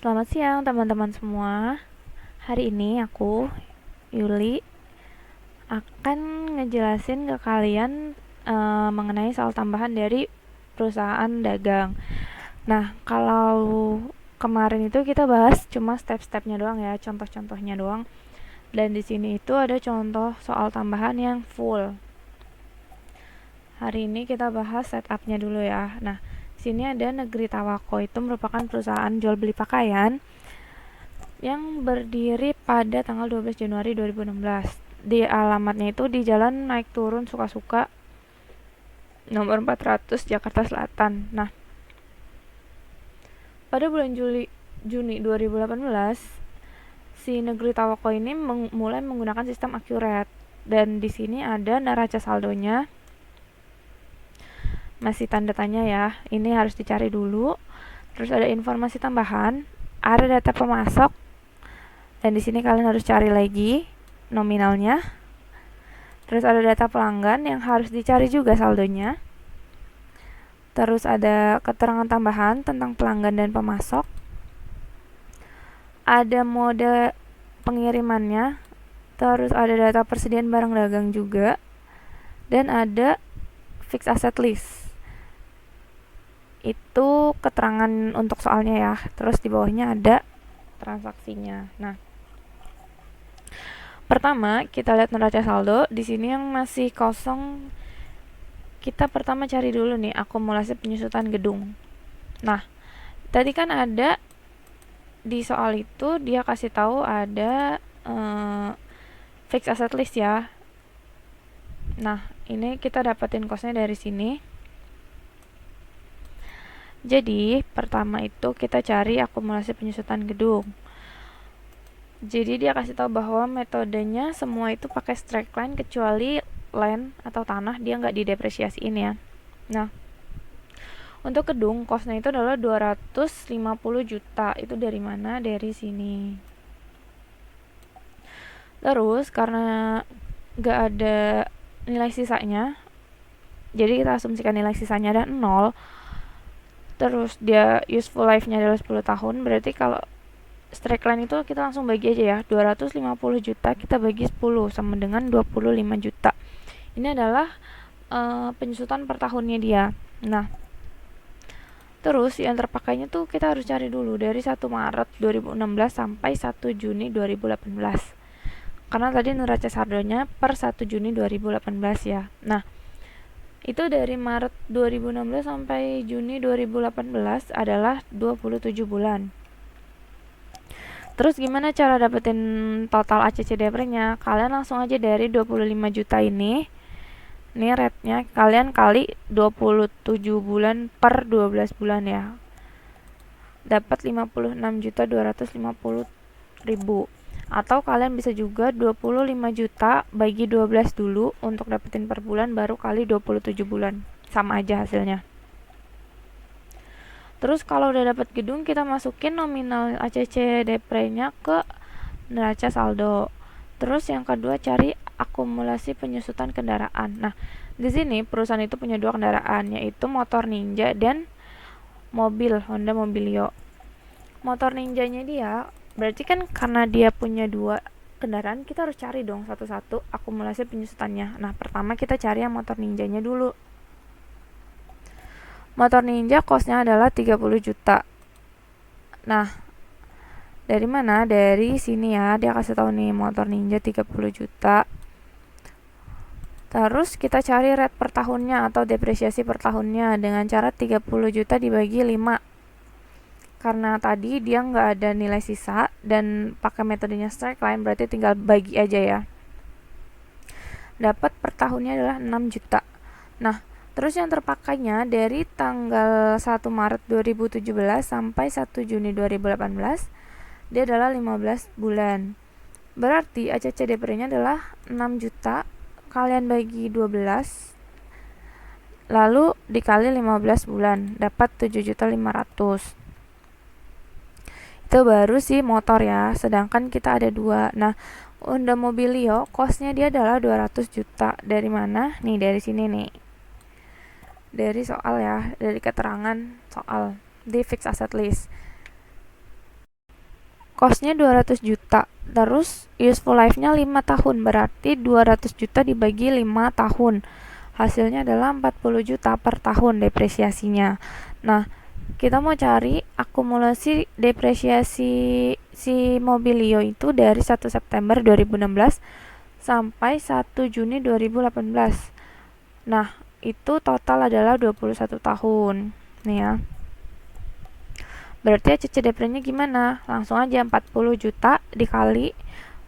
Selamat siang teman-teman semua. Hari ini aku, Yuli, akan ngejelasin ke kalian mengenai soal tambahan dari perusahaan dagang. Nah, kalau kemarin itu kita bahas cuma step-stepnya doang ya, contoh-contohnya doang. Dan di sini itu ada contoh soal tambahan yang full. Hari ini kita bahas setupnya dulu ya. Nah, sini ada Negeri Tawako, itu merupakan perusahaan jual beli pakaian yang berdiri pada tanggal 12 Januari 2016. Di alamatnya itu di Jalan Naik Turun Suka-Suka nomor 400 Jakarta Selatan. Nah, pada bulan Juni 2018, si Negeri Tawako ini mulai menggunakan sistem Accurate, dan di sini ada neraca saldonya. Masih tanda tanya ya. Ini harus dicari dulu. Terus ada informasi tambahan, ada data pemasok, dan di sini kalian harus cari lagi nominalnya. Terus ada data pelanggan yang harus dicari juga saldonya. Terus ada keterangan tambahan tentang pelanggan dan pemasok. Ada mode pengirimannya. Terus ada data persediaan barang dagang juga. Dan ada fixed asset list. Itu keterangan untuk soalnya ya. Terus di bawahnya ada transaksinya. Nah, pertama kita lihat neraca saldo. Di sini yang masih kosong, kita pertama cari dulu nih akumulasi penyusutan gedung. Nah, tadi kan ada di soal itu dia kasih tahu ada fixed asset list ya. Nah, ini kita dapetin costnya dari sini. Jadi pertama itu kita cari akumulasi penyusutan gedung. Jadi dia kasih tahu bahwa metodenya semua itu pakai straight line kecuali land atau tanah, dia nggak didepresiasiin ya. Nah, untuk gedung costnya itu adalah 250 juta. Itu dari mana? Dari sini. Terus karena nggak ada nilai sisanya, jadi kita asumsikan nilai sisanya ada 0. Terus dia useful life-nya adalah 10 tahun. Berarti kalau straight line itu kita langsung bagi aja ya. 250 juta kita bagi 10 sama dengan 25 juta. Ini adalah penyusutan per tahunnya dia. Nah, terus yang terpakainya tuh kita harus cari dulu dari 1 Maret 2016 sampai 1 Juni 2018. Karena tadi neraca saldonya per 1 Juni 2018 ya. Nah, itu dari Maret 2016 sampai Juni 2018 adalah 27 bulan. Terus gimana cara dapetin total ACCDP-nya? Kalian langsung aja dari 25 juta ini rate-nya kalian kali 27 bulan per 12 bulan ya. Dapat 56.250.000. Atau kalian bisa juga 25 juta bagi 12 dulu untuk dapetin per bulan, baru kali 27 bulan. Sama aja hasilnya. Terus kalau udah dapat gedung, kita masukin nominal ACCDP-nya ke neraca saldo. Terus yang kedua cari akumulasi penyusutan kendaraan. Nah, di sini perusahaan itu punya 2 kendaraan, yaitu motor Ninja dan mobil Honda Mobilio. Motor Ninjanya dia berarti kan karena dia punya 2 kendaraan, kita harus cari dong satu-satu akumulasi penyusutannya. Nah, pertama kita cari yang motor Ninjanya dulu. Motor Ninja costnya adalah 30 juta. Nah, dari mana? Dari sini ya, dia kasih tahu nih motor Ninja 30 juta. Terus kita cari rate per tahunnya atau depresiasi per tahunnya dengan cara 30 juta dibagi 5. Karena tadi dia nggak ada nilai sisa dan pakai metodenya straight line, berarti tinggal bagi aja ya. Dapat per tahunnya adalah 6 juta. Nah, terus yang terpakainya dari tanggal 1 Maret 2017 sampai 1 Juni 2018, dia adalah 15 bulan. Berarti ACCDP-nya adalah 6 juta kalian bagi 12 lalu dikali 15 bulan, dapat 7.500.000. Itu baru sih motor ya, sedangkan kita ada 2. Nah, Honda Mobilio costnya dia adalah 200 juta. Dari mana? Nih, dari sini nih. Dari soal ya, dari keterangan soal di fixed asset list. Cost-nya 200 juta. Terus useful life-nya 5 tahun. Berarti 200 juta dibagi 5 tahun. Hasilnya adalah 40 juta per tahun depresiasinya. Nah, kita mau cari akumulasi depresiasi si Mobilio itu dari 1 September 2016 sampai 1 Juni 2018. Nah, itu total adalah 21 tahun. Nih ya. Berarti ACC depresinya gimana? Langsung aja 40 juta dikali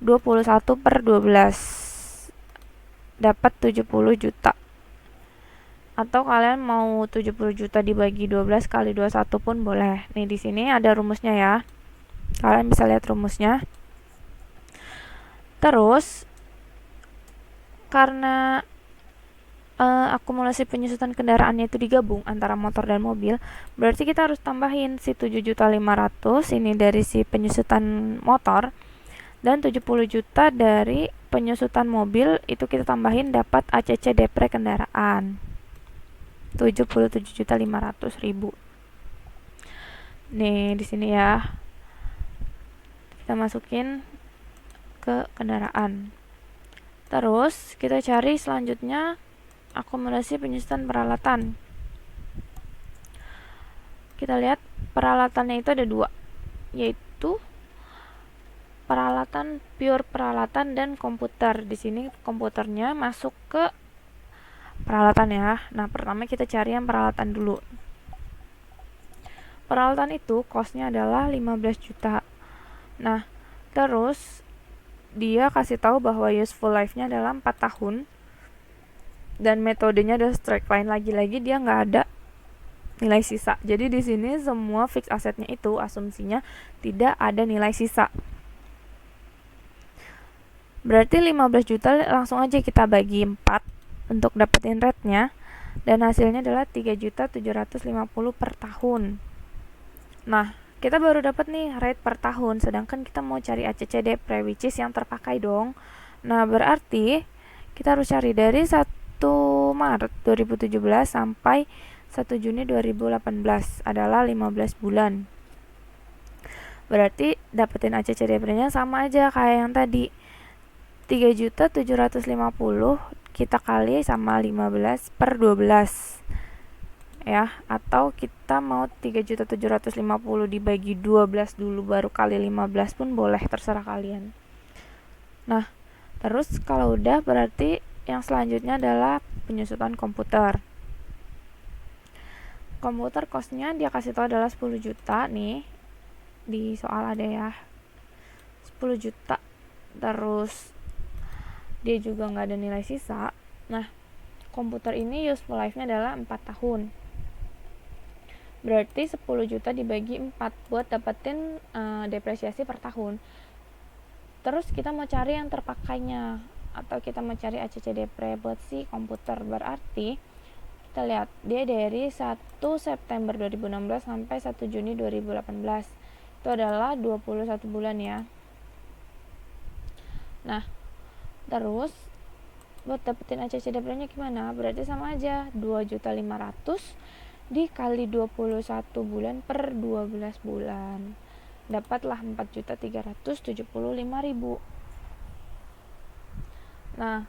21 per 12. Dapat 70 juta. Atau kalian mau 70 juta dibagi 12 kali 21 pun boleh. Nih di sini ada rumusnya ya. Kalian bisa lihat rumusnya. Terus karena akumulasi penyusutan kendaraannya itu digabung antara motor dan mobil, berarti kita harus tambahin si 7.500.000 ini dari si penyusutan motor, dan 70 juta dari penyusutan mobil, itu kita tambahin dapat ACC depre kendaraan 77.500.000. Nih di sini ya, kita masukin ke kendaraan. Terus kita cari selanjutnya akumulasi penyusutan peralatan. Kita lihat peralatannya itu ada 2, yaitu peralatan pure peralatan dan komputer. Di sini komputernya masuk ke peralatan ya. Nah, pertama kita cari yang peralatan dulu. Peralatan itu cost-nya adalah 15 juta. Nah, terus dia kasih tahu bahwa useful life-nya adalah 4 tahun. Dan metodenya adalah straight line. Lagi-lagi dia nggak ada nilai sisa. Jadi di sini semua fixed asetnya itu asumsinya tidak ada nilai sisa. Berarti 15 juta langsung aja kita bagi 4 untuk dapetin rate-nya, dan hasilnya adalah 3.750.000 per tahun. Nah, kita baru dapat nih rate per tahun, sedangkan kita mau cari ACC depre, which is yang terpakai dong. Nah, berarti kita harus cari dari 1 Maret 2017 sampai 1 Juni 2018 adalah 15 bulan. Berarti dapetin ACC depre-nya sama aja kayak yang tadi. 3.750.000 kita kali sama 15 per 12. Ya, atau kita mau 3.750.000 dibagi 12 dulu baru kali 15 pun boleh, terserah kalian. Nah, terus kalau udah berarti yang selanjutnya adalah penyusutan komputer. Komputer cost-nya dia kasih tahu adalah 10 juta nih. Di soal ada ya. 10 juta. Terus dia juga nggak ada nilai sisa. Nah, komputer ini useful life-nya adalah 4 tahun. Berarti 10 juta dibagi 4 buat dapetin depresiasi per tahun. Terus kita mau cari yang terpakainya, atau kita mau cari ACC depre buat si komputer. Berarti kita lihat dia dari 1 September 2016 sampai 1 Juni 2018. Itu adalah 21 bulan ya. Nah, terus buat dapetin ACC depre-nya gimana? Berarti sama aja, 2.500.000 dikali 21 bulan per 12 bulan. Dapatlah 4.375.000. Nah,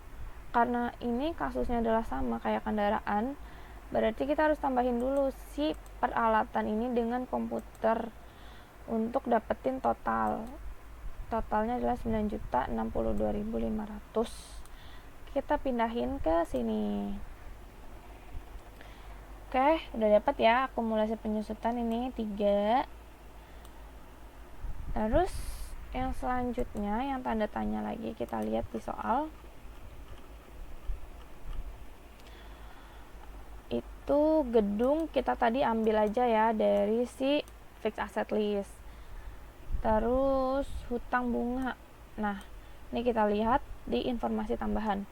karena ini kasusnya adalah sama kayak kendaraan, berarti kita harus tambahin dulu si peralatan ini dengan komputer untuk dapetin total. Totalnya adalah 9.062.500. Kita pindahin ke sini. Oke, udah dapat ya akumulasi penyusutan ini 3. Terus yang selanjutnya yang tanda tanya lagi, kita lihat di soal. Itu gedung kita tadi ambil aja ya dari si fixed asset list. Terus hutang bunga. Nah, ini kita lihat di informasi tambahan.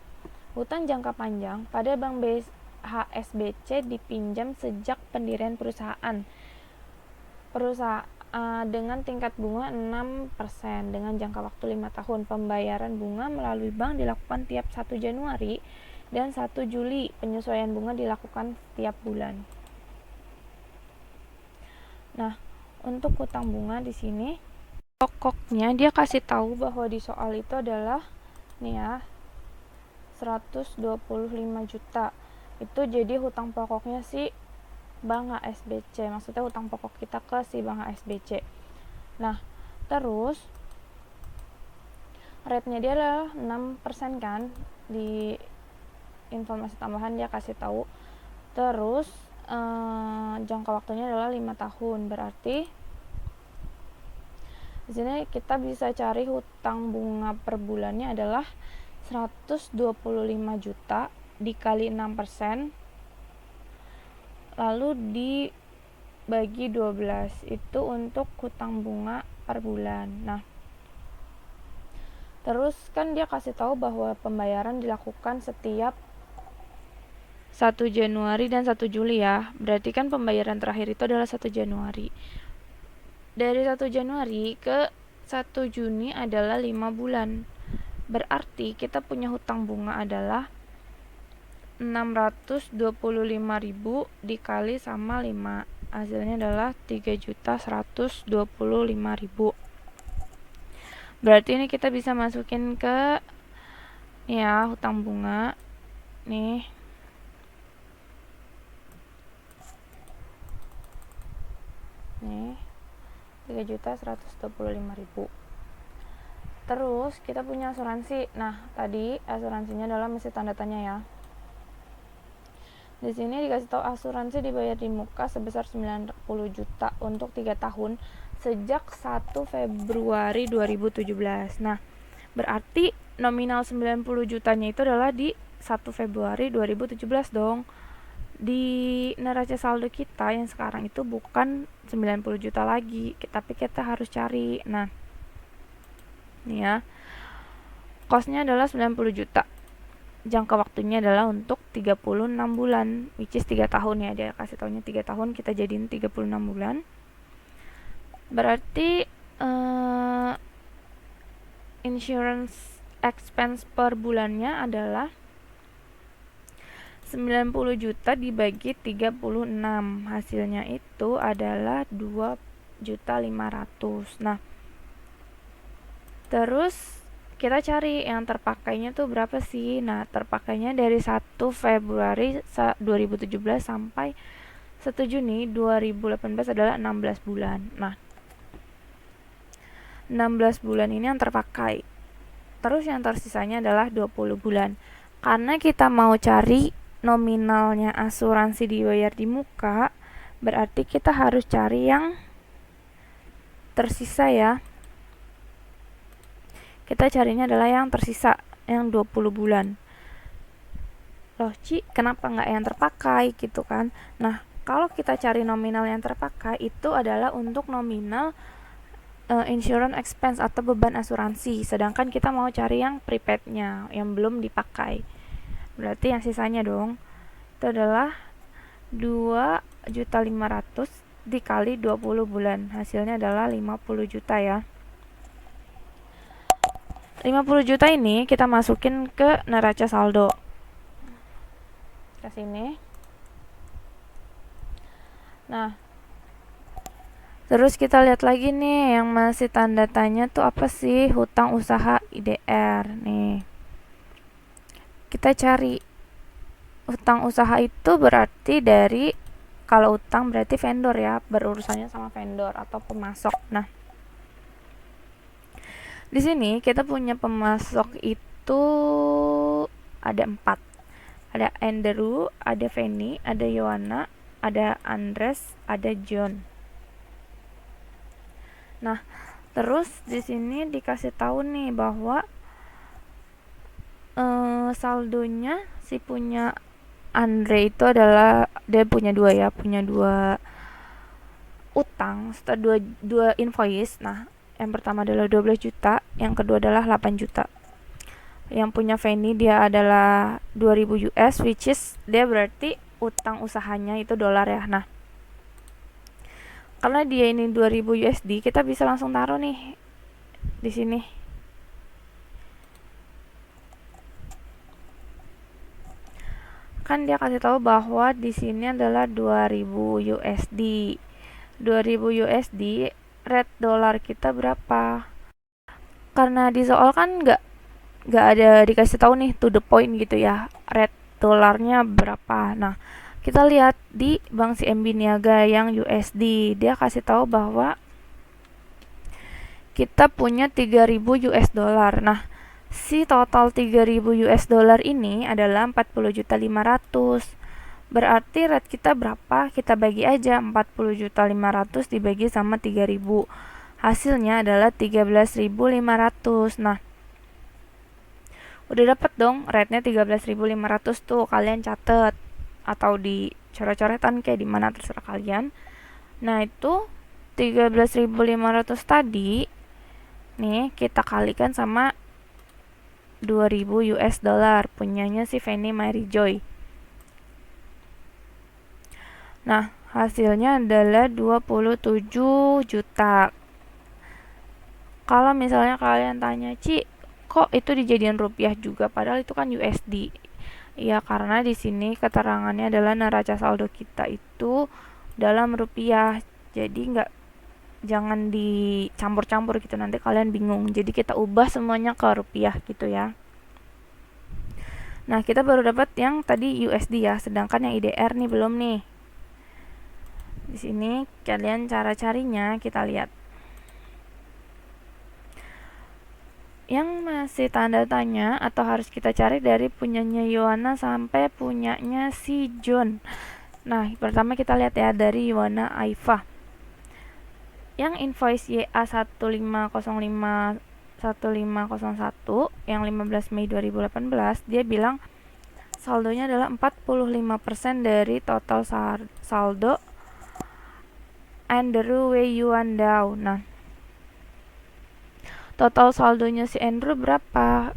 Hutang jangka panjang pada Bank HSBC dipinjam sejak pendirian perusahaan dengan tingkat bunga 6% dengan jangka waktu 5 tahun. Pembayaran bunga melalui bank dilakukan tiap 1 Januari dan 1 Juli. Penyesuaian bunga dilakukan tiap bulan. Nah, untuk hutang bunga di sini pokoknya dia kasih tahu bahwa di soal itu adalah nih ya 125 juta. Itu jadi hutang pokoknya si Bangga SBC, maksudnya hutang pokok kita ke si Bangga SBC. Nah, terus rate-nya dia adalah 6% kan, di informasi tambahan dia kasih tahu. Terus jangka waktunya adalah 5 tahun. Berarti di sini kita bisa cari hutang bunga per bulannya adalah 125 juta dikali 6%, lalu dibagi 12, itu untuk hutang bunga per bulan. Nah, terus kan dia kasih tahu bahwa pembayaran dilakukan setiap 1 Januari dan 1 Juli ya. Berarti kan pembayaran terakhir itu adalah 1 Januari. Dari 1 Januari ke 1 Juni adalah 5 bulan. Berarti kita punya hutang bunga adalah 625.000 dikali sama 5. Hasilnya adalah 3.125.000. Berarti ini kita bisa masukin ke ya hutang bunga nih. Nih 3.125.000. Terus kita punya asuransi. Nah, tadi asuransinya adalah mesti tanda tanya ya. Di sini dikasih tahu asuransi dibayar di muka sebesar 90 juta untuk 3 tahun sejak 1 Februari 2017. Nah, berarti nominal 90 jutanya itu adalah di 1 Februari 2017 dong. Di neraca saldo kita yang sekarang itu bukan 90 juta lagi, tapi kita harus cari. Nah, nih ya, cost-nya adalah 90 juta. Jangka waktunya adalah untuk 36 bulan, which is 3 tahun ya. Dia kasih taunya 3 tahun, kita jadiin 36 bulan. Berarti insurance expense per bulannya adalah 90 juta dibagi 36. Hasilnya itu adalah 2.500.000. Nah, terus kita cari yang terpakainya tuh berapa sih. Nah, terpakainya dari 1 Februari 2017 sampai 1 Juni 2018 adalah 16 bulan. Nah, 16 bulan ini yang terpakai. Terus yang tersisanya adalah 20 bulan. Karena kita mau cari nominalnya asuransi dibayar di muka, berarti kita harus cari yang tersisa ya. Kita carinya adalah yang tersisa, yang 20 bulan. Loh, Ci, kenapa nggak yang terpakai gitu kan? Nah, kalau kita cari nominal yang terpakai, itu adalah untuk nominal insurance expense atau beban asuransi. Sedangkan kita mau cari yang prepaid-nya, yang belum dipakai. Berarti yang sisanya dong, itu adalah 2.500.000 dikali 20 bulan. Hasilnya adalah 50 juta ya. 50 juta ini kita masukin ke neraca saldo. Ke sini. Nah, terus kita lihat lagi nih yang masih tanda tanya tuh apa sih? Hutang usaha IDR nih. Kita cari hutang usaha itu berarti dari, kalau utang berarti vendor ya, berurusannya sama vendor atau pemasok. Nah, di sini kita punya pemasok itu ada 4. Ada Andrew, ada Fanny, ada Yohana, ada Andres, ada John. Nah, terus di sini dikasih tahu nih bahwa saldonya si punya Andre itu adalah, dia punya 2 ya, punya 2 utang, setelah 2 invoice. Nah, yang pertama adalah 12 juta, yang kedua adalah 8 juta. Yang punya Fanny dia adalah 2000 US, which is dia berarti utang usahanya itu dolar ya. Nah, karena dia ini 2000 USD, kita bisa langsung taruh nih di sini. Kan dia kasih tahu bahwa di sini adalah 2000 USD. 2000 USD rate dolar kita berapa. Karena di soal kan nggak ada dikasih tahu nih to the point gitu ya, rate dolarnya berapa. Nah, kita lihat di Bank CMB Niaga yang USD, dia kasih tahu bahwa kita punya 3.000 US dollar. Nah, si total 3.000 US dollar ini adalah 40.500.000. Berarti rate kita berapa? Kita bagi aja 40.500.000 dibagi sama 3.000. Hasilnya adalah 13.500. Nah, udah dapat dong rate-nya 13.500 tuh. Kalian catet atau di coret-coretan kayak di mana terserah kalian. Nah, itu 13.500 tadi nih kita kalikan sama 2.000 US dollar punyanya si Fannie Mary Joy. Nah, hasilnya adalah 27 juta. Kalau misalnya kalian tanya, Ci, kok itu dijadiin rupiah juga padahal itu kan USD? Ya, karena di sini keterangannya adalah neraca saldo kita itu dalam rupiah. Jadi jangan dicampur-campur gitu, nanti kalian bingung. Jadi kita ubah semuanya ke rupiah gitu ya. Nah, kita baru dapat yang tadi USD ya, sedangkan yang IDR nih belum nih. Di sini kalian cara carinya kita lihat. Yang masih tanda tanya atau harus kita cari dari punyanya Yohana sampai punyanya si John. Nah, pertama kita lihat ya dari Yohana Aifa. Yang invoice YA1505 1501 yang 15 Mei 2018, dia bilang saldonya adalah 45% dari total saldo Andrew W. Yuan Dao. Nah, total saldonya si Andrew berapa?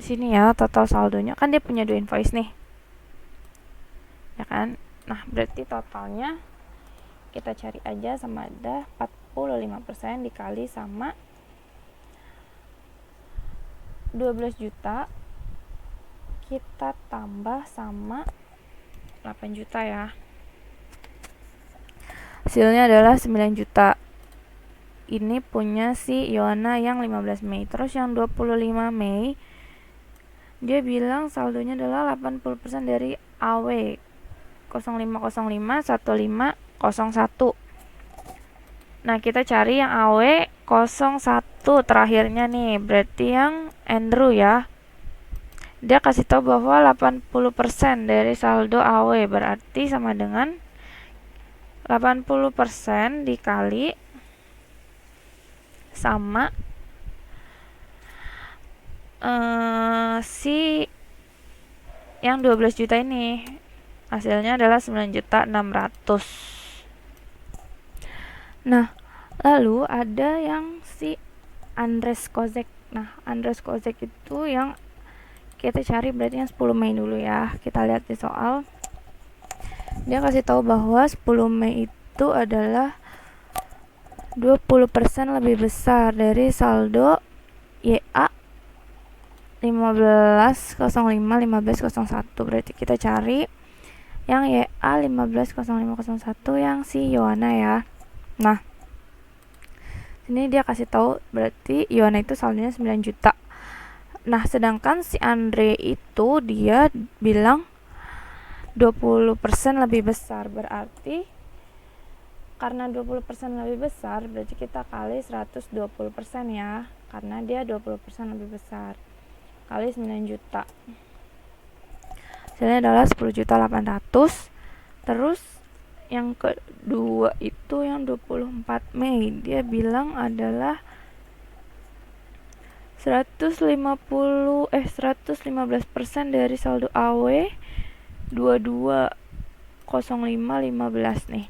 Sini ya, total saldonya kan dia punya 2 invoice nih. Ya kan? Nah, berarti totalnya kita cari aja sama ada 45% dikali sama 12 juta kita tambah sama 8 juta ya. Hasilnya adalah 9 juta. Ini punya si Yohana yang 15 Mei. Terus yang 25 Mei dia bilang saldonya adalah 80% dari AW 0505 1501. Nah, kita cari yang AW 01 terakhirnya nih, berarti yang Andrew ya. Dia kasih tahu bahwa 80% dari saldo AW, berarti sama dengan 80% dikali sama si yang 12 juta ini. Hasilnya adalah 9.600.000. Nah, lalu ada yang si Andres Kozek. Nah, Andres Kozek itu yang kita cari berarti yang 10 Mei dulu ya. Kita lihat di soal. Dia kasih tahu bahwa 10 Mei itu adalah 20% lebih besar dari saldo YA 1505 1501. Berarti kita cari yang YA 150501 yang si Yohana ya. Nah, ini dia kasih tahu berarti Yohana itu saldonya 9 juta. Nah, sedangkan si Andre itu dia bilang 20% lebih besar. Berarti karena 20% lebih besar, berarti kita kali 120% ya. Karena dia 20% lebih besar. Kali 9 juta. Hasilnya adalah 10.800.000. Terus yang kedua itu yang 24 Mei dia bilang adalah 115% dari saldo AW 220515 nih.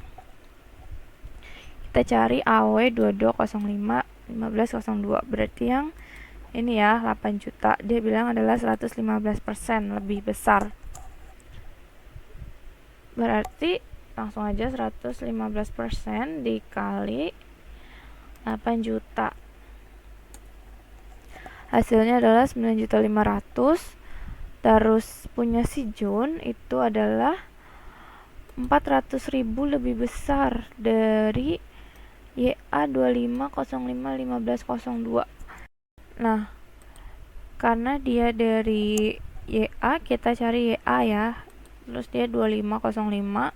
Kita cari AW 2205 1502, berarti yang ini ya 8 juta. Dia bilang adalah 115% lebih besar. Berarti langsung aja 115% dikali 8 juta. Hasilnya adalah 9.500.000. Terus punya si John itu adalah 400.000 lebih besar dari YA 25051502. Nah, karena dia dari YA, kita cari YA ya. Terus dia 2505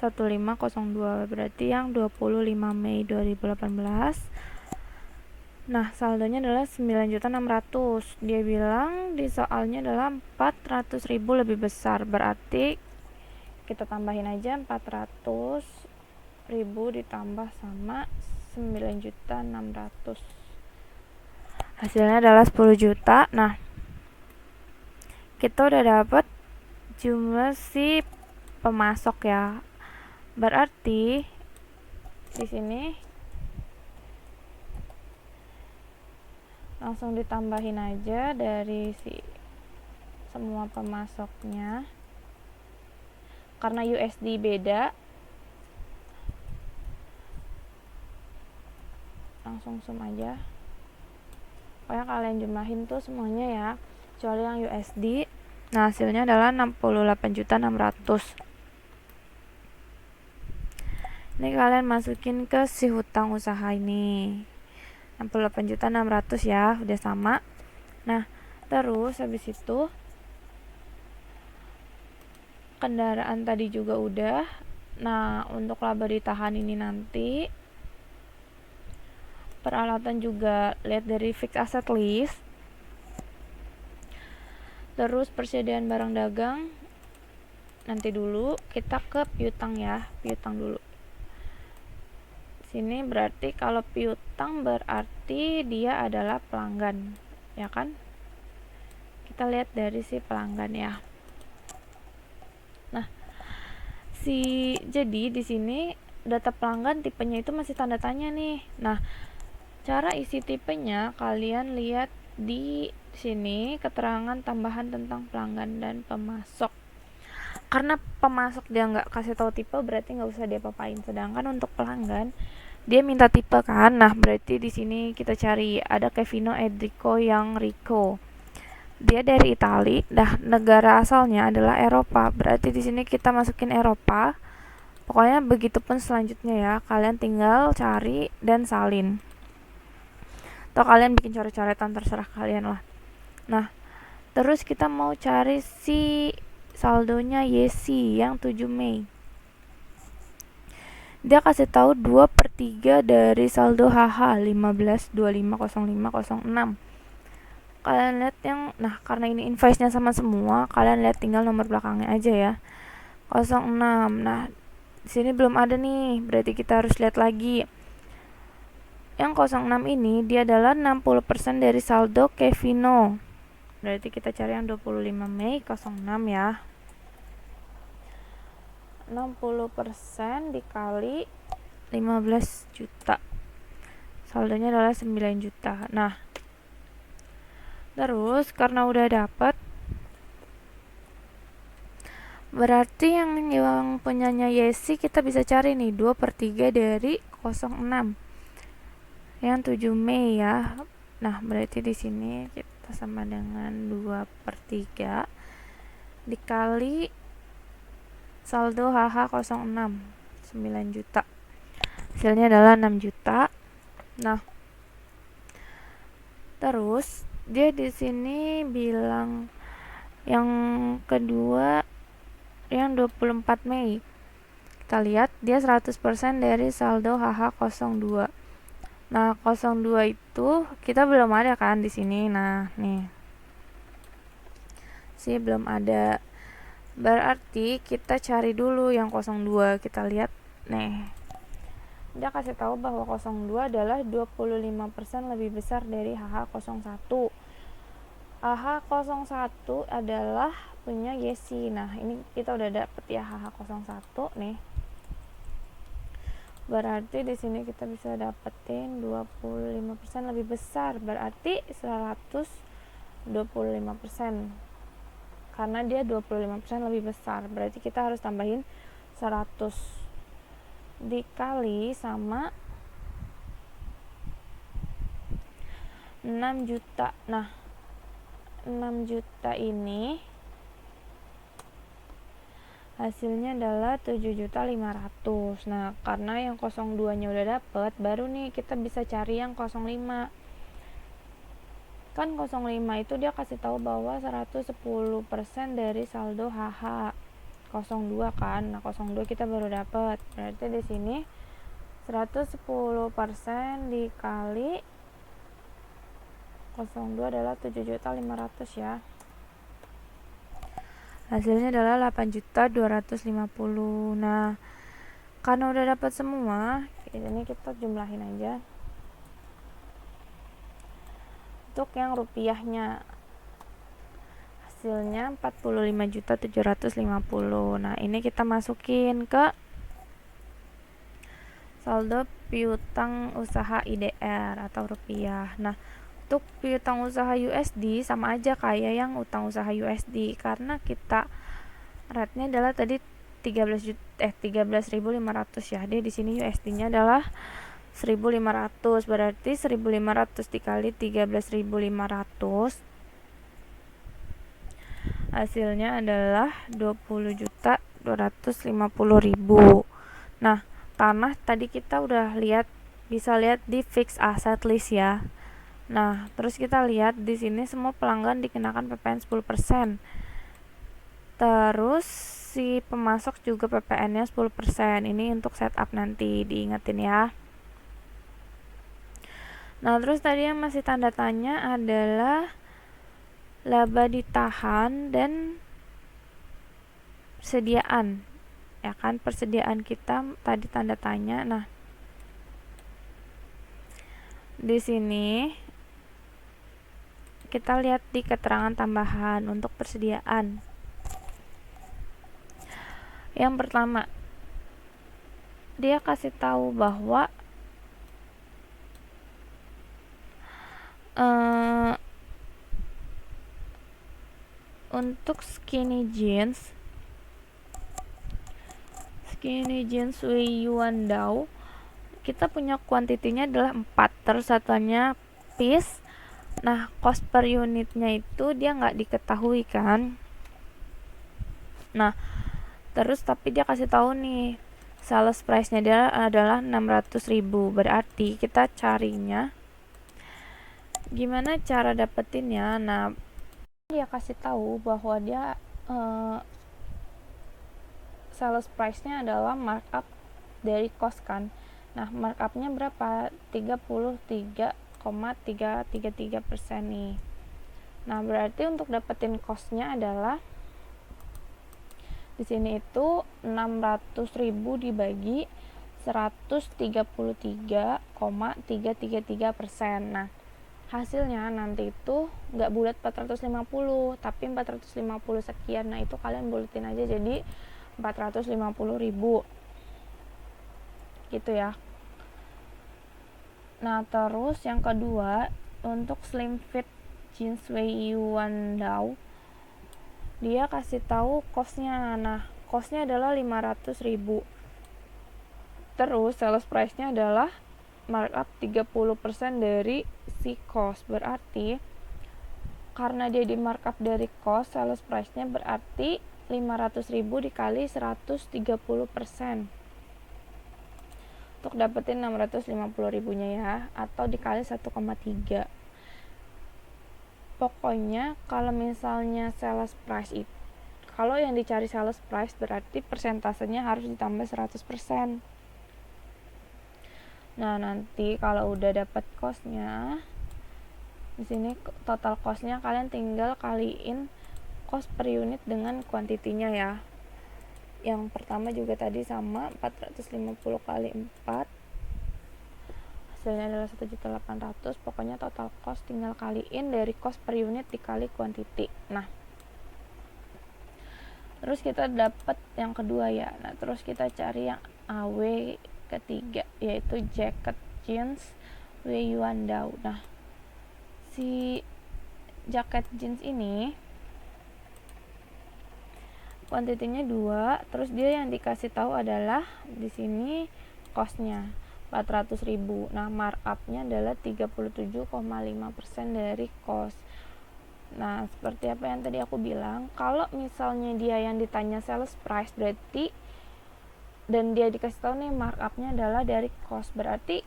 1502, berarti yang 25 Mei 2018. Nah, saldonya adalah 9.600.000. Dia bilang di soalnya adalah 400.000 lebih besar. Berarti kita tambahin aja 400.000 ditambah sama 9.600.000. Hasilnya adalah 10 juta. Nah, kita udah dapat jumlah si pemasok ya. Berarti di sini langsung ditambahin aja dari si semua pemasoknya, karena USD beda, langsung sum aja. Pokoknya kalian jumlahin tuh semuanya ya, kecuali yang USD. Nah, hasilnya adalah 68.600.000. Ini kalian masukin ke si hutang usaha ini, 68.600.000 ya, udah sama. Nah, terus habis itu kendaraan tadi juga udah. Nah, untuk laba ditahan ini nanti peralatan juga lihat dari fixed asset list. Terus persediaan barang dagang nanti dulu, kita ke piutang ya, piutang dulu. Sini berarti kalau piutang berarti dia adalah pelanggan, ya kan? Kita lihat dari si pelanggan ya. Nah, jadi di sini data pelanggan tipenya itu masih tanda tanya nih. Nah, cara isi tipenya kalian lihat di sini, keterangan tambahan tentang pelanggan dan pemasok. Karena pemasok dia nggak kasih tahu tipe, berarti nggak usah dia papain. Sedangkan untuk pelanggan dia minta tipe kan. Nah, berarti di sini kita cari ada Kevino Enrico yang Rico. Dia dari Itali, negara asalnya adalah Eropa. Berarti di sini kita masukin Eropa. Pokoknya begitupun selanjutnya ya. Kalian tinggal cari dan salin. Atau kalian bikin coret-coretan, terserah kalian lah. Nah, terus kita mau cari si saldonya Yesi yang 7 Mei. Dia kasih tahu 2/3 dari saldo HH 15250506. Kalian lihat yang, nah karena ini invoice-nya sama semua, kalian lihat tinggal nomor belakangnya aja ya. 06. Nah, di sini belum ada nih, berarti kita harus lihat lagi. Yang 06 ini dia adalah 60% dari saldo Kevino. Berarti kita cari yang 25 Mei 06 ya. 60% dikali 15 juta. Saldonya adalah 9 juta. Nah, terus karena udah dapat, berarti yang punyanya Yesi kita bisa cari nih 2/3 dari 06 yang 7 Mei ya. Nah, berarti di sini kita sama dengan 2/3 dikali saldo HH 06 9 juta. Hasilnya adalah 6 juta. Nah, terus dia di sini bilang yang kedua yang 24 Mei. Kita lihat dia 100% dari saldo HH 02. Nah, 02 itu kita belum ada kan di sini. Nah, nih. Sih belum ada. Berarti kita cari dulu yang 02. Kita lihat nih. Dia kasih tahu bahwa 02 adalah 25% lebih besar dari HH01. HH01 adalah punya Yesi. Nah, ini kita udah dapet ya HH01 nih. Berarti di sini kita bisa dapetin 25% lebih besar, berarti 125%. Karena dia 25% lebih besar, berarti kita harus tambahin 100 dikali sama 6 juta. Nah, 6 juta ini hasilnya adalah 7.500.000. Nah, karena yang 02 nya udah dapet, baru nih kita bisa cari yang 05. Kan 05 itu dia kasih tahu bahwa 110% dari saldo HH 02 kan. Nah, 02 kita baru dapat. Berarti di sini 110% dikali 02 adalah 7.500.000 ya. Hasilnya adalah 8.250.000. Nah, karena udah dapat semua, ini kita jumlahin aja. Untuk yang rupiahnya, hasilnya 45.750.000. Nah, ini kita masukin ke saldo piutang usaha IDR atau rupiah. Nah, untuk piutang usaha USD sama aja kayak yang utang usaha USD, karena kita rate-nya adalah tadi 13.500 ya. Dia di sini USD-nya adalah 1.500, berarti 1.500 dikali 13.500 hasilnya adalah 20.250.000. Nah, tanah tadi kita udah bisa lihat di fixed asset list ya. Nah, terus kita lihat di sini semua pelanggan dikenakan PPN 10%. Terus si pemasok juga PPN-nya 10%. Ini untuk setup nanti, diingetin ya. Nah, terus tadi yang masih tanda tanya adalah laba ditahan dan persediaan. Ya kan, persediaan kita tadi tanda tanya. Nah, di sini kita lihat di keterangan tambahan untuk persediaan. Yang pertama, dia kasih tahu bahwa untuk skinny jeans Wei Yuan Dao, kita punya kuantitinya adalah 4, terus satunya piece. Nah, cost per unitnya itu dia nggak diketahui kan. Nah, terus tapi dia kasih tahu nih sales price-nya dia adalah 600.000. Berarti kita carinya gimana cara dapetinnya. Nah, dia kasih tahu bahwa dia sales price-nya adalah markup dari cost kan. Nah, markup-nya berapa? 33,333% nih. Nah, berarti untuk dapetin cost-nya adalah di sini itu 600.000 dibagi 133,333%. Nah, hasilnya nanti itu nggak bulat 450, tapi 450 sekian. Nah, itu kalian buletin aja jadi 450.000 gitu ya. Nah, terus yang kedua untuk slim fit jeans Wei Yuan Dao, dia kasih tahu cost-nya. Nah, cost-nya adalah 500.000. Terus sales price-nya adalah markup 30% dari si cost. Berarti karena dia di markup dari cost, sales price-nya berarti 500.000 dikali 130% untuk dapetin 650.000-nya ya, atau dikali 1,3. Pokoknya kalau misalnya sales price itu, kalau yang dicari sales price berarti persentasenya harus ditambah 100%. Nah, nanti kalau udah dapat cost-nya, di sini total cost-nya kalian tinggal kaliin cost per unit dengan kuantitinya ya. Yang pertama juga tadi sama 450 kali 4, hasilnya adalah 1.800.000. Pokoknya total cost tinggal kaliin dari cost per unit dikali kuantiti. Nah, terus kita dapat yang kedua ya. Nah, terus kita cari yang AW ketiga, yaitu jacket jeans Wei Yuan Dao. Nah, si jaket jeans ini kuantitinya 2, terus dia yang dikasih tahu adalah di sini cost-nya 400.000. Nah, markup-nya adalah 37,5% dari cost. Nah, seperti apa yang tadi aku bilang, kalau misalnya dia yang ditanya sales price berarti, dan dia dikasih tahu nih markupnya adalah dari cost, berarti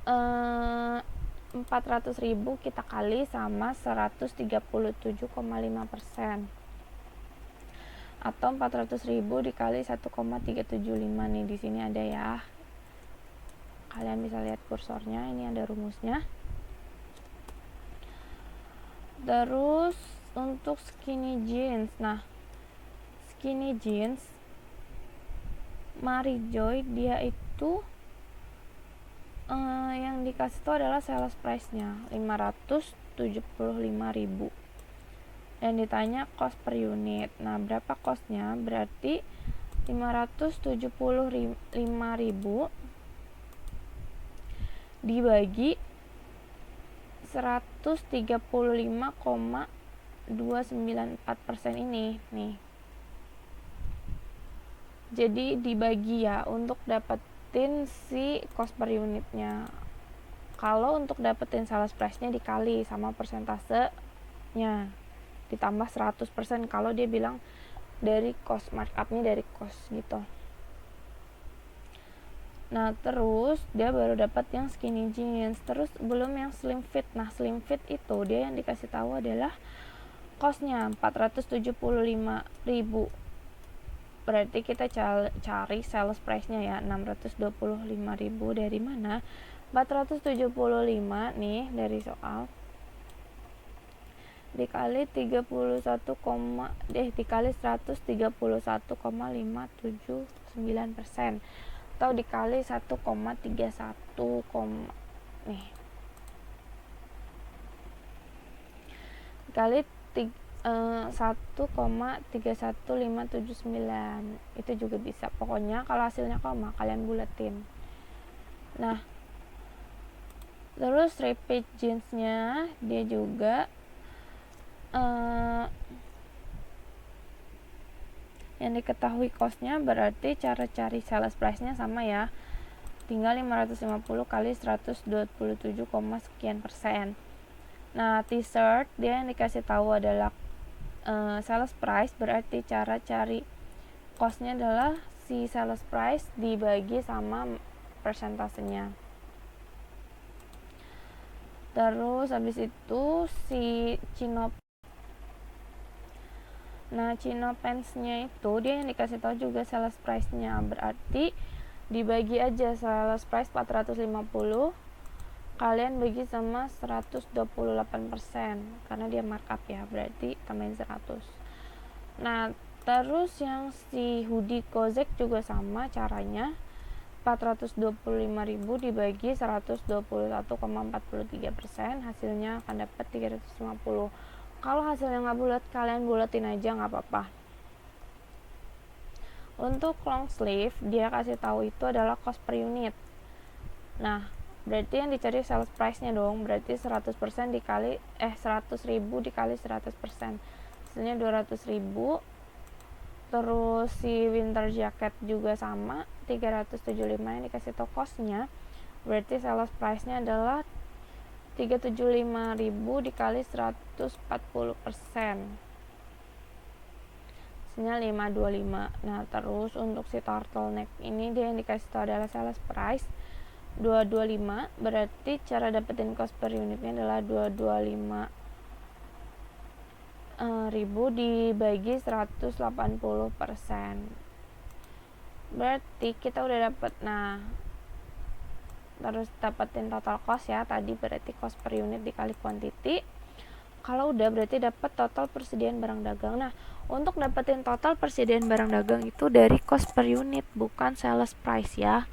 400.000 kita kali sama 137,5%, atau 400.000 dikali 1,375. nih di sini ada ya, kalian bisa lihat kursornya, ini ada rumusnya. Terus untuk skinny jeans, nah skinny jeans Marijoy dia itu yang dikasih itu adalah sales price-nya 575.000 dan ditanya cost per unit. Nah, berapa cost-nya? Berarti 575.000 dibagi 135,294% ini nih. Jadi dibagi ya untuk dapetin si cost per unitnya. Kalau untuk dapetin sales price-nya dikali sama persentasenya ditambah 100% kalau dia bilang dari cost, markup-nya dari cost gitu. Nah, terus dia baru dapat yang skinny jeans, terus belum yang slim fit. Nah, slim fit itu dia yang dikasih tahu adalah cost-nya 475.000. Berarti kita cari sales price-nya ya 625.000 dari mana? 475 nih dari soal dikali 131,579% atau dikali 1,31 nih dikali 1,31579 itu juga bisa. Pokoknya kalau hasilnya koma kalian buletin. Nah, terus repeat jeansnya dia juga yang diketahui costnya, berarti cara cari sales price-nya sama ya, tinggal 550 kali 127, sekian persen. Nah, t-shirt dia yang dikasih tahu adalah sales price, berarti cara cari costnya adalah si sales price dibagi sama persentasenya. Terus habis itu si chino pants-nya itu dia yang dikasih tahu juga sales price-nya, berarti dibagi aja sales price 450 kalian bagi sama 128% karena dia markup ya, berarti tambahin 100. Nah, terus yang si hoodie Kozek juga sama caranya, 425.000 dibagi 121,43%, hasilnya akan dapat 350. Kalau hasilnya nggak bulat, kalian buletin aja, nggak apa-apa. Untuk long sleeve dia kasih tahu itu adalah cost per unit. Nah, berarti yang dicari sales price-nya dong, berarti 100% dikali 100.000 dikali 100%, hasilnya 200.000. Terus si winter jacket juga sama, 375 yang dikasih tahu cost-nya, berarti sales price-nya adalah 375.000 dikali 140%, hasilnya 525. Nah, terus untuk si turtleneck ini dia yang dikasih tahu adalah sales price 225, berarti cara dapetin cost per unitnya adalah 225.000 dibagi 180%, berarti kita udah dapet. Nah, terus dapetin total cost ya tadi, berarti cost per unit dikali quantity. Kalau udah berarti dapat total persediaan barang dagang. Nah, untuk dapetin total persediaan barang dagang itu dari cost per unit, bukan sales price ya.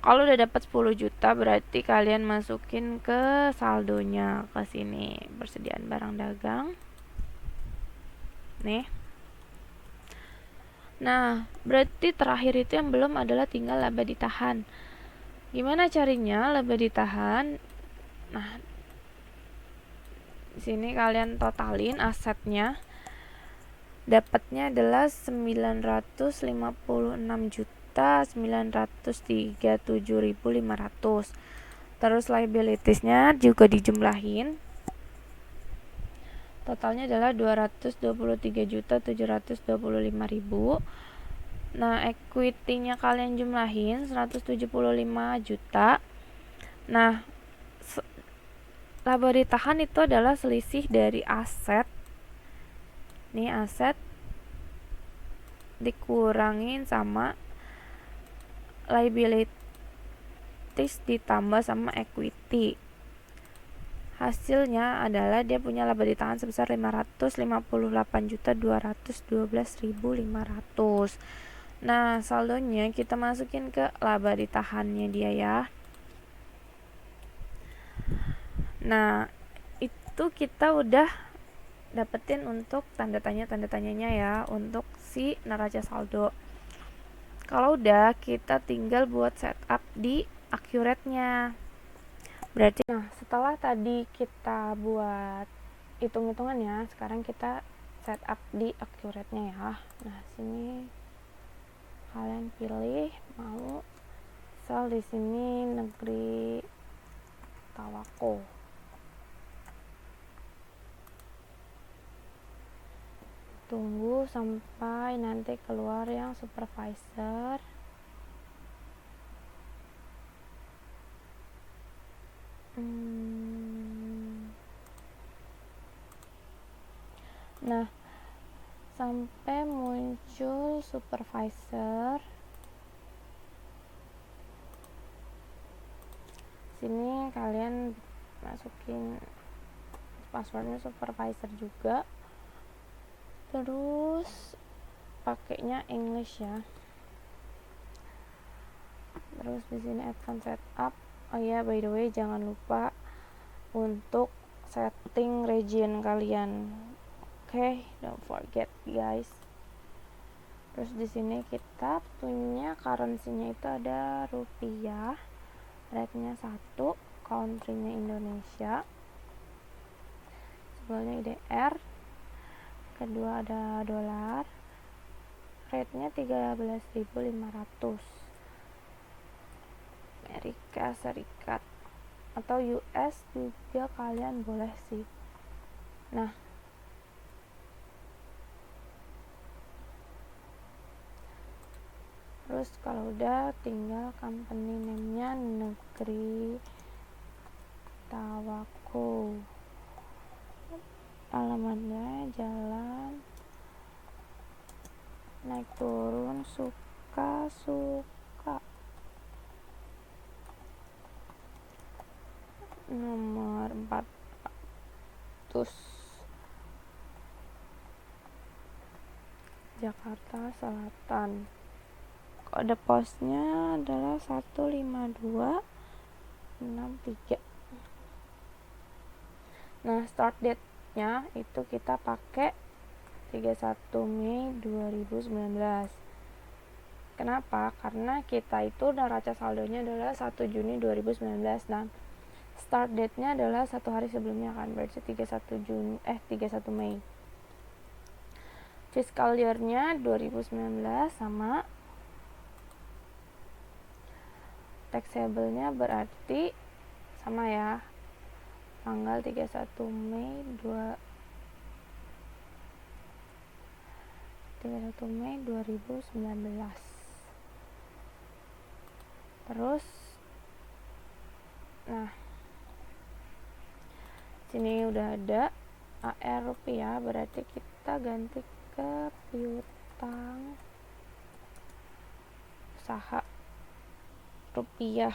Kalau udah dapat 10 juta berarti kalian masukin ke saldonya ke sini, persediaan barang dagang. Nih. Nah, berarti terakhir itu yang belum adalah tinggal laba ditahan. Gimana carinya laba ditahan? Nah, di sini kalian totalin asetnya. Dapatnya adalah 956.937.500. Terus liabilitiesnya juga dijumlahin. totalnya adalah 223.725.000. Nah, equity-nya kalian jumlahin 175 juta. Nah, laba ditahan itu adalah selisih dari aset. Nih, aset dikurangin sama liabilities ditambah sama equity. Hasilnya adalah dia punya laba ditahan sebesar 558.212.500. Nah, saldonya kita masukin ke laba ditahannya dia ya. Nah, itu kita udah dapetin untuk tanda tanyanya ya untuk si neraca saldo. Kalau udah, kita tinggal buat setup di Accurate-nya. Berarti setelah tadi kita buat hitung-hitungannya, sekarang kita setup di Accurate-nya ya. Nah, sini kalian pilih mau sel di sini negeri Tawako. Tunggu sampai nanti keluar yang supervisor. Nah, sampai muncul supervisor. Sini kalian masukin passwordnya supervisor juga. Terus pakainya English ya. Terus di sini advance setup. Oh ya, by the way, jangan lupa untuk setting region kalian. Oke, don't forget guys. Terus di sini kita punya currency-nya itu ada rupiah, rate-nya 1, country-nya Indonesia, sebelumnya IDR, kedua ada dolar, rate-nya 13.500, Amerika Serikat atau US juga kalian boleh sih. Nah, terus kalau udah tinggal company name-nya negeri Tawako, alamatnya jalan naik turun suka nomor 400 Jakarta Selatan. Kode posnya adalah 15263. Nah, start date-nya itu kita pakai 31 Mei 2019. Kenapa? Karena kita itu neraca saldonya adalah 1 Juni 2019. Nah, start date-nya adalah satu hari sebelumnya kan, berarti 31 Mei. Fiscal year-nya 2019 sama taxable-nya berarti sama ya, tanggal 31 Mei 2019. Terus nah, sini udah ada AR rupiah, berarti kita ganti ke piutang usaha rupiah.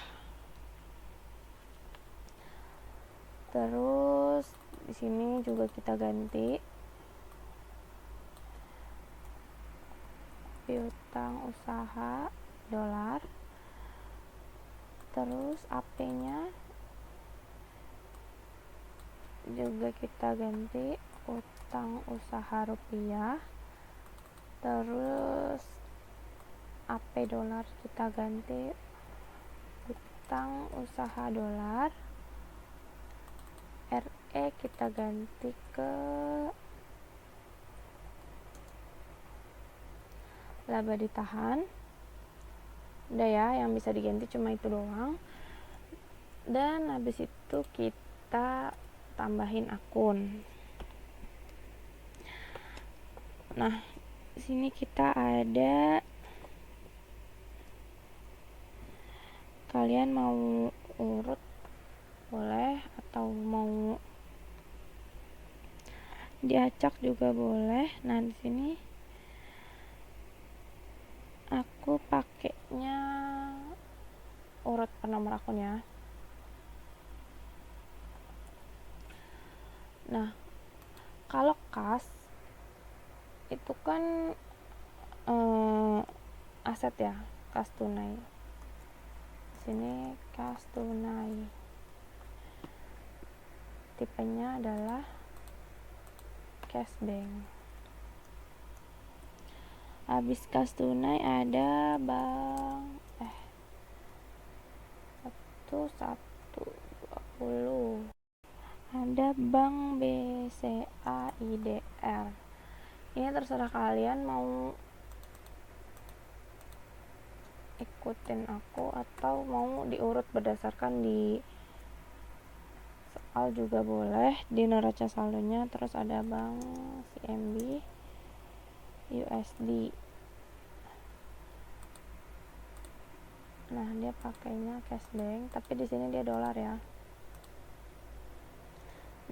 Terus di sini juga kita ganti piutang usaha dolar. Terus AP-nya juga kita ganti utang usaha rupiah. Terus AP dolar kita ganti utang usaha dolar. RE kita ganti ke laba ditahan. Udah ya, yang bisa diganti cuma itu doang. Dan habis itu kita tambahin akun. Nah, di sini kita ada, kalian mau urut boleh atau mau diacak juga boleh. Nah, di sini aku pakainya urut per nomor akun ya. Nah, kalau kas itu kan aset ya, kas tunai. Sini kas tunai, tipenya adalah cash bank. Habis kas tunai ada bank 1120, ada bank BCA IDR. Ini terserah kalian mau ikutin aku atau mau diurut berdasarkan di soal juga boleh, di neraca saldonya. Terus ada bank CMB USD. Nah, dia pakainya cash bank, tapi di sini dia dolar ya.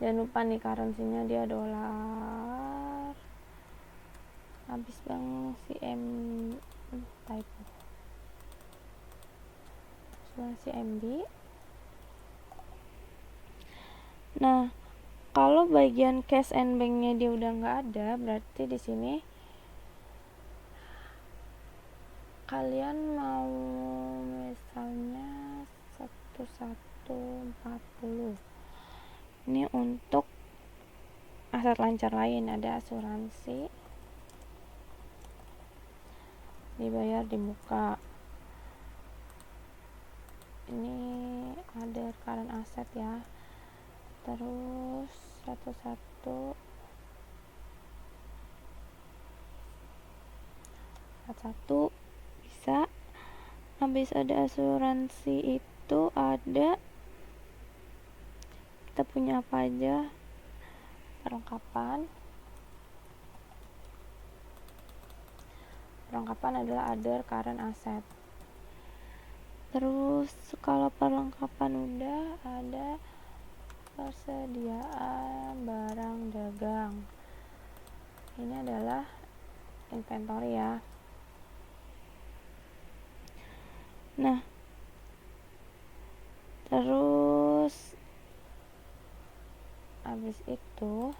Jangan lupa nih currency-nya dia dolar. Habis bank CMB typo. Bank CMB. Nah, kalau bagian cash and bank-nya dia udah nggak ada, berarti di sini kalian mau misalnya 1140. Ini untuk aset lancar lain, ada asuransi, dibayar di muka. Ini ada current aset ya. Terus 11 bisa. Habis ada asuransi itu ada, kita punya apa aja, perlengkapan adalah other current asset. Terus kalau perlengkapan udah ada persediaan barang dagang, ini adalah inventory ya. Nah, terus habis itu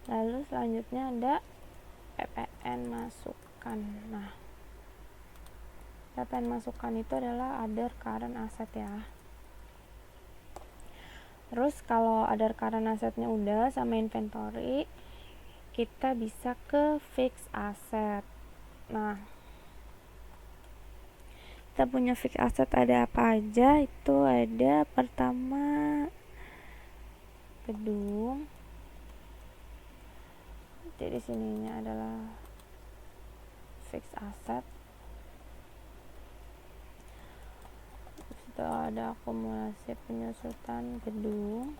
lalu selanjutnya ada PPN masukan. Nah, PPN masukan itu adalah other current asset ya. Terus kalau other current assetnya udah sama inventory, kita bisa ke fixed asset. Nah, kita punya fixed asset ada apa aja? Itu ada pertama gedung. Jadi sininya adalah fixed asset. Itu ada akumulasi penyusutan gedung.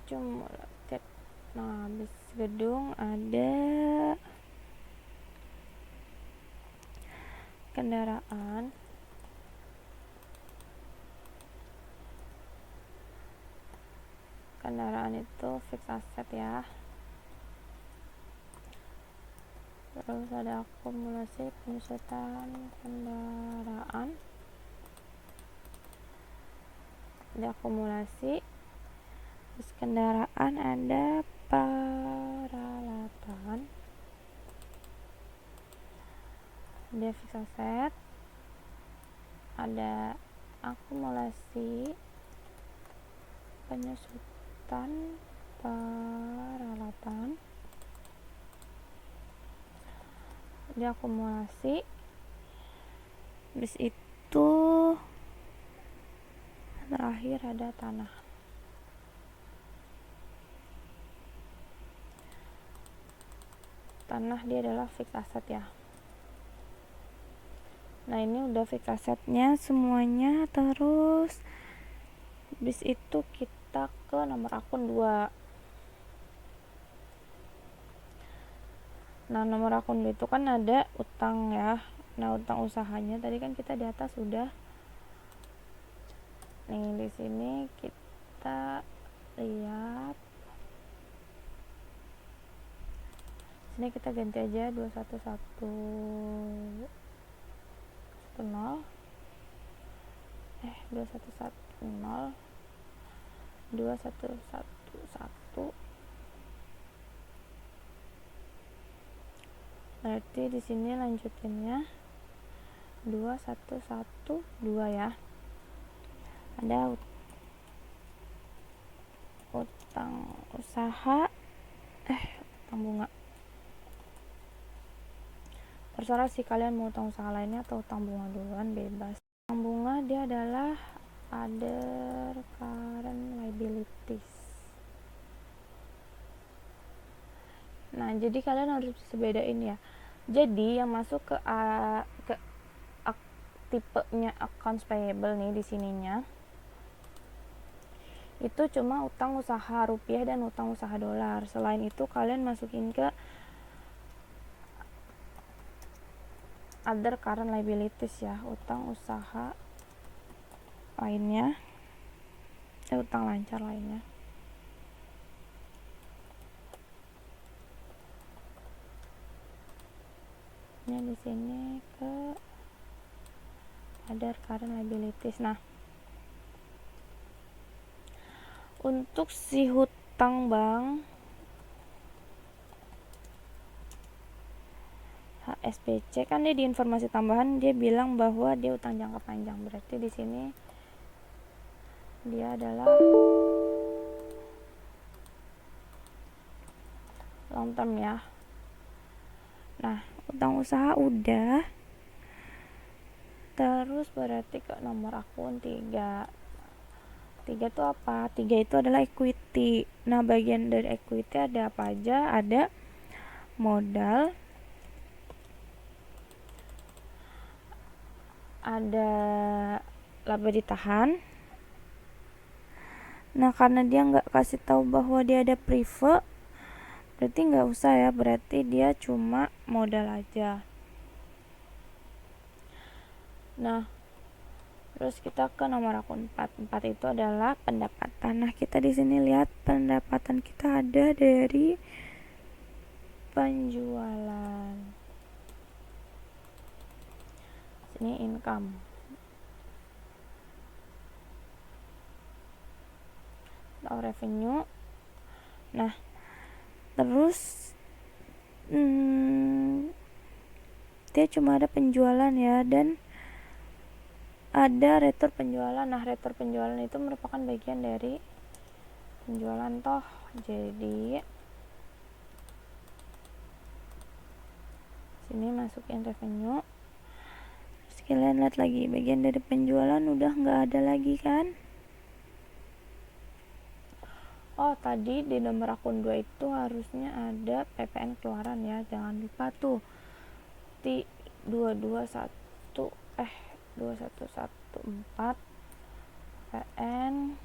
Cumulatif. Nah, habis gedung ada kendaraan. Kendaraan itu fixed asset ya. Terus ada akumulasi penyusutan kendaraan, ada akumulasi. Terus kendaraan ada peralatan, ada fixed asset, ada akumulasi penyusutan peralatan, diakumulasi. Habis itu terakhir ada tanah. Tanah dia adalah fixed asset ya. Nah, ini udah fixed assetnya semuanya. Terus habis itu kita kita ke nomor akun 2. Nah, nomor akun 2 itu kan ada utang ya. Nah, utang usahanya tadi kan kita di atas sudah. Nih, di sini kita lihat. Sini kita ganti aja 21110 2110 2111. Berarti di sini lanjutinnya 2112 ya. Ada utang usaha utang bunga. Terserah sih kalian mau utang usaha lainnya atau utang bunga duluan, bebas. Utang bunga dia adalah other current liabilities. Nah, jadi kalian harus bisa bedain ya. Jadi yang masuk ke tipenya accounts payable nih di sininya itu cuma utang usaha rupiah dan utang usaha dolar. Selain itu kalian masukin ke other current liabilities ya, utang usaha lainnya, utang lancar lainnya. Ini di sini ke other current liabilities. Nah, untuk si hutang bank HSBC kan dia di informasi tambahan dia bilang bahwa dia utang jangka panjang. Berarti di sini dia adalah long term ya. Nah, utang usaha udah. Terus berarti ke nomor akun 3. 3 itu apa? 3 itu adalah equity. Nah, bagian dari equity ada apa aja? Ada modal, ada laba ditahan. Nah, karena dia nggak kasih tahu bahwa dia ada prive, berarti nggak usah ya, berarti dia cuma modal aja. Nah, terus kita ke nomor akun 4. 4 itu adalah pendapatan. Nah, kita di sini lihat pendapatan kita ada dari penjualan. Sini income. Atau revenue. Nah, terus dia cuma ada penjualan ya, dan ada retur penjualan. Nah, retur penjualan itu merupakan bagian dari penjualan toh. Jadi sini masukin revenue. Terus kalian lihat lagi bagian dari penjualan udah nggak ada lagi kan. Oh, tadi di nomor akun 2 itu harusnya ada PPN keluaran ya, jangan lupa tuh. 2114 PPN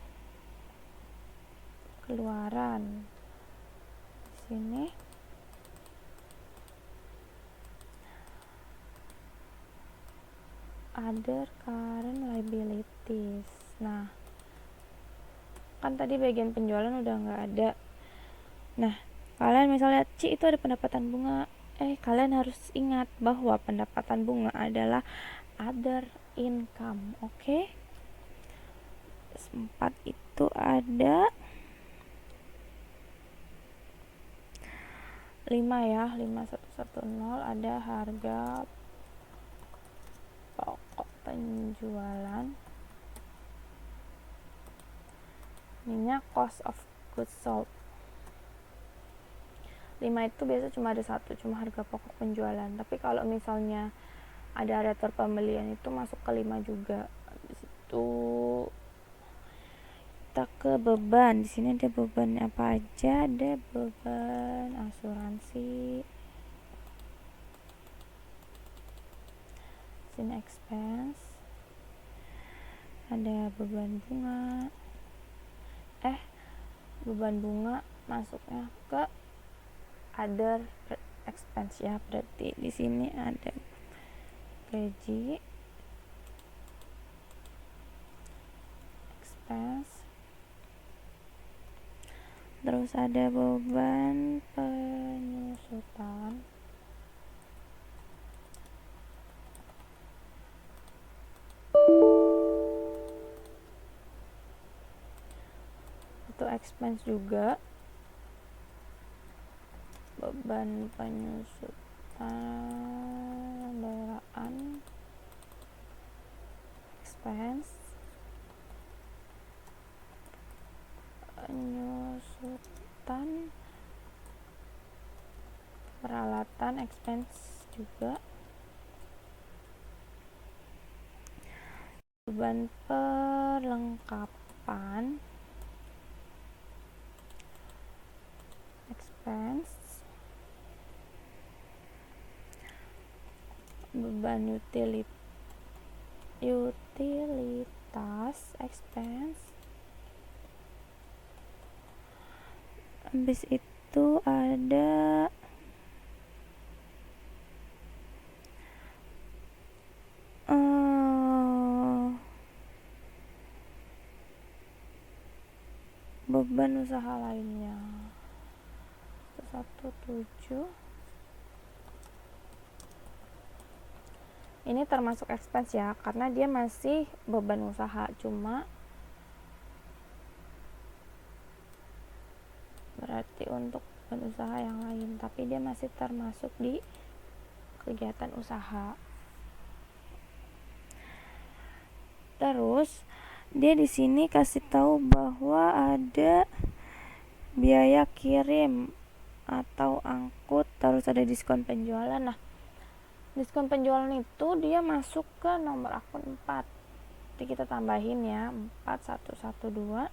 keluaran. Di sini other current liabilities. Nah, kan tadi bagian penjualan udah nggak ada. Nah, kalian misalnya itu ada pendapatan bunga, kalian harus ingat bahwa pendapatan bunga adalah other income. Oke? 4 itu ada 5 ya, 5110 ada harga pokok penjualan. Ininya cost of goods sold. 5 itu biasa cuma ada satu, cuma harga pokok penjualan. Tapi kalau misalnya ada retur pembelian itu masuk ke 5 juga. Habis itu kita ke beban. Di sini ada beban apa aja? Ada beban asuransi. Sini expense. Ada beban bunga. beban bunga masuknya ke other expense ya, berarti di sini ada gaji expense, terus ada beban penyusutan, itu expense juga, beban penyusutan kendaraan expense, penyusutan peralatan expense juga, beban perlengkapan expense, beban utilitas expense, habis itu ada beban usaha lainnya 117. Ini termasuk expense ya, karena dia masih beban usaha, cuma berarti untuk beban usaha yang lain, tapi dia masih termasuk di kegiatan usaha. Terus dia di sini kasih tahu bahwa ada biaya kirim atau angkut, terus ada diskon penjualan. Nah, diskon penjualan itu dia masuk ke nomor akun 4. Jadi kita tambahin ya, 4112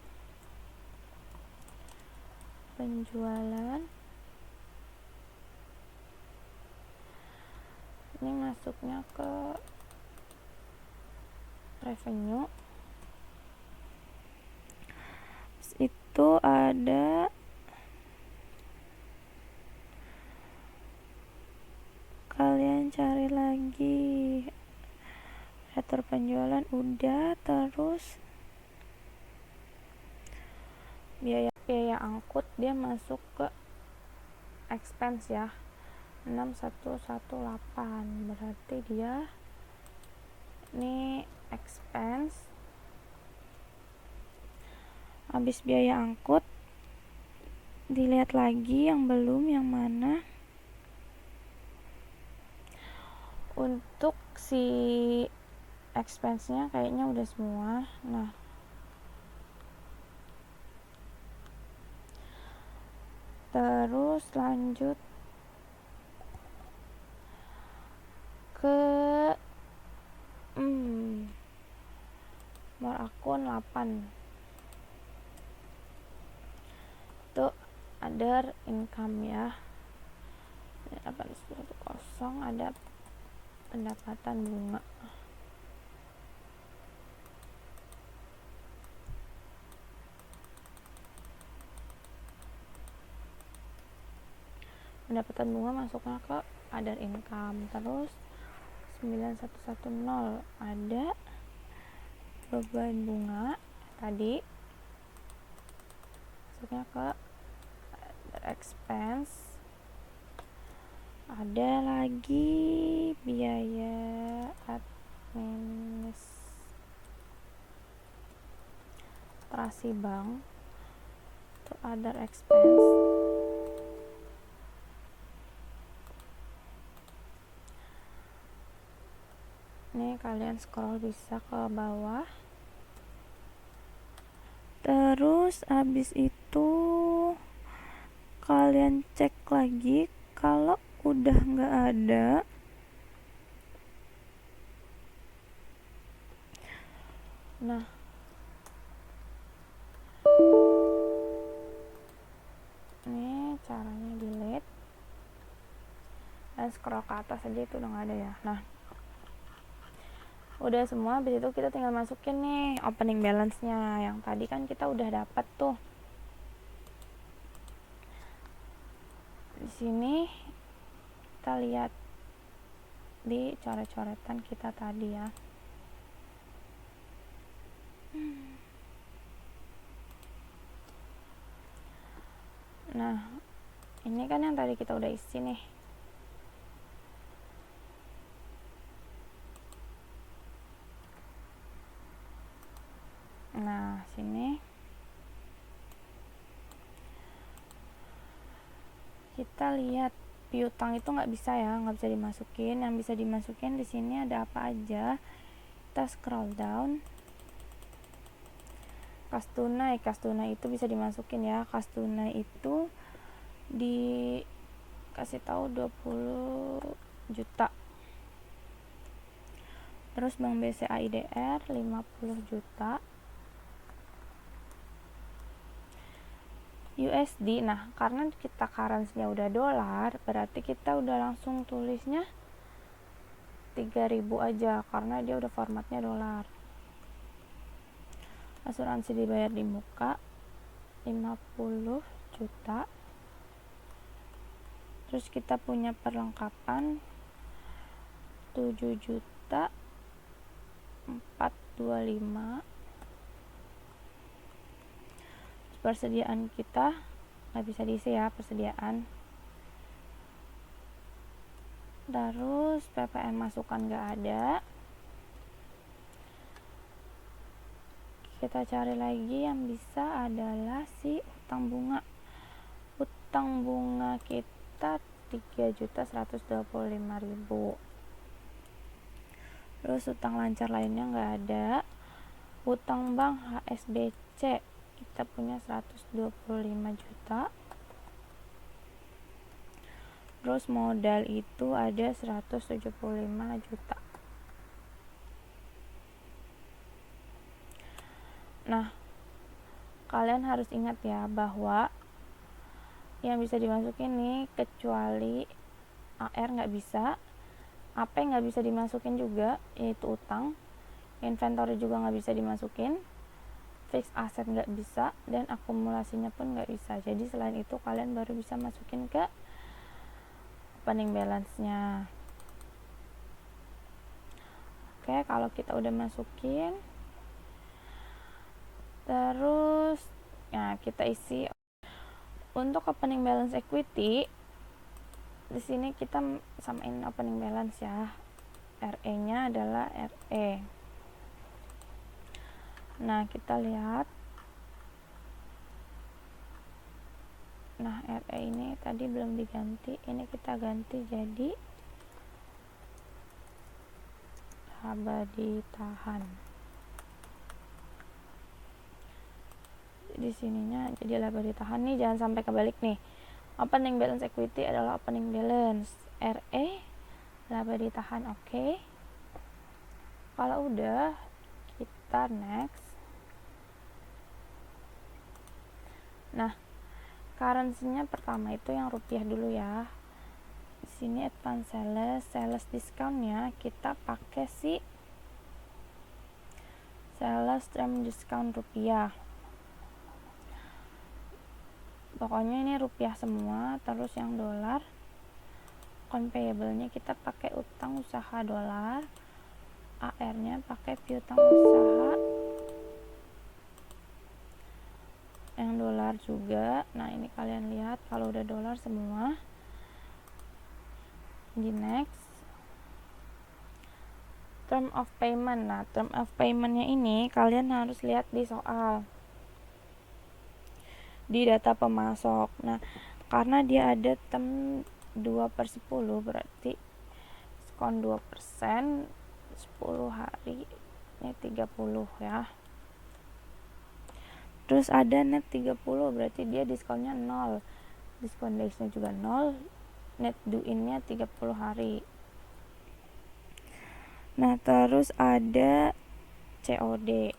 penjualan. Ini masuknya ke revenue. Terus itu ada kalian cari lagi retur penjualan udah, terus biaya angkut dia masuk ke expense ya, 6118, berarti dia ini expense. Habis biaya angkut dilihat lagi yang belum, yang mana untuk si expense-nya kayaknya udah semua. Nah, terus lanjut ke nomor akun 8. Itu other income ya. 8110 ada pendapatan bunga. Pendapatan bunga masuknya ke other income. Terus 9110 ada beban bunga tadi, masuknya ke other expense. Ada lagi biaya administrasi bank, itu other expense. Nih kalian scroll bisa ke bawah. Terus abis itu kalian cek lagi, kalau udah nggak ada, nah ini caranya delete dan scroll ke atas aja, itu udah nggak ada ya. Nah, Udah semua, habis itu kita tinggal masukin nih opening balance-nya. Yang tadi kan kita udah dapat tuh. Di sini kita lihat di coret-coretan kita tadi ya. Nah, ini kan yang tadi kita udah isi nih. Nah, sini kita lihat piutang itu nggak bisa ya, nggak bisa dimasukin. Yang bisa dimasukin di sini ada apa aja? Kita scroll down. Kas tunai itu bisa dimasukin ya. Kas tunai itu dikasih tahu 20 juta. Terus Bank BCA IDR 50 juta. USD, nah karena kita currency-nya udah dolar, berarti kita udah langsung tulisnya 3.000 aja karena dia udah formatnya dolar. Asuransi dibayar di muka 50 juta. Terus kita punya perlengkapan 7 juta 425. Persediaan kita nggak bisa diisi ya, persediaan. Terus PPN masukan nggak ada. Kita cari lagi yang bisa adalah si utang bunga. Utang bunga kita 3.125.000. Terus utang lancar lainnya nggak ada. Utang bank HSBC kita punya 125 juta. Terus modal itu ada 175 juta. Nah, kalian harus ingat ya bahwa yang bisa dimasukin nih kecuali AR nggak bisa, AP nggak bisa dimasukin juga, yaitu utang. Inventory juga nggak bisa dimasukin, fixed asset nggak bisa, dan akumulasinya pun nggak bisa. Jadi selain itu kalian baru bisa masukin ke opening balance-nya. Oke, kalau kita udah masukin, terus nah kita isi untuk opening balance equity. Di sini kita samain opening balance ya. RE-nya adalah RE. Nah, kita lihat. Nah, RE ini tadi belum diganti. Ini kita ganti jadi laba ditahan. Di sininya jadi laba ditahan nih, jangan sampai kebalik nih. Opening balance equity adalah opening balance. RE laba ditahan, oke. Kalau udah, kita next. Nah, currency-nya pertama itu yang rupiah dulu ya. Di sini advance sales discount-nya kita pakai si sales term discount rupiah. Pokoknya ini rupiah semua. Terus yang dolar, payable-nya kita pakai utang usaha dolar. AR-nya pakai piutang usaha yang dolar juga. Nah, ini kalian lihat kalau udah dolar semua. Di next, term of payment. Nah, term of payment-nya ini kalian harus lihat di soal, di data pemasok. Nah, karena dia ada term 2/10, berarti diskon 2%, 10 hari ini 30 ya. Terus ada net 30, berarti dia diskonnya 0. Diskon days-nya juga 0. Net due-in-nya 30 hari. Nah, terus ada COD.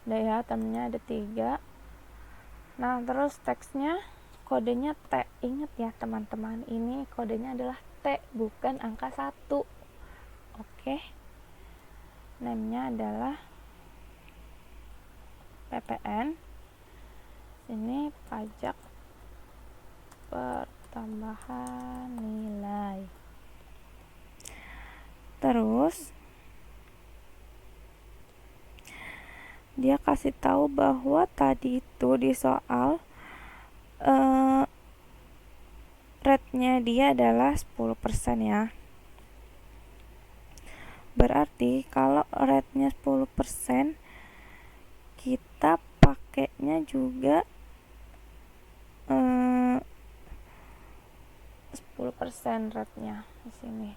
Udah ya, termnya ada 3. Nah, terus teksnya kodenya T. Ingat ya teman-teman, ini kodenya adalah T, bukan angka 1. Oke. Name-nya adalah PPN. Ini pajak pertambahan nilai. Terus dia kasih tahu bahwa tadi itu di soal rate-nya dia adalah 10% ya. Berarti kalau rate-nya 10%, kita pakainya juga 10% rate-nya di sini.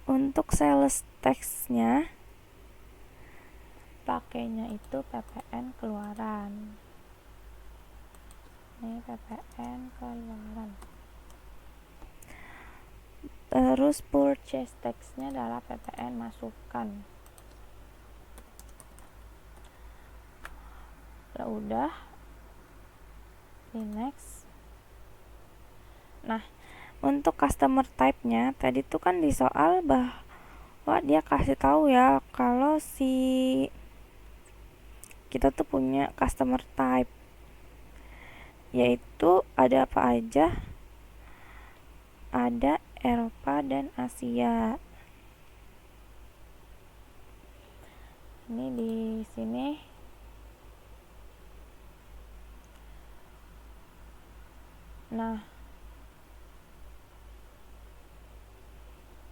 Untuk sales tax-nya pakainya itu PPN keluaran. Ini PPN keluaran. Terus purchase tax-nya adalah PPN masukan. Udah. Di next. Nah, untuk customer type-nya tadi tuh kan di soal bahwa dia kasih tahu ya kalau kita tuh punya customer type, yaitu ada apa aja? Ada Eropa dan Asia. Ini di sini nah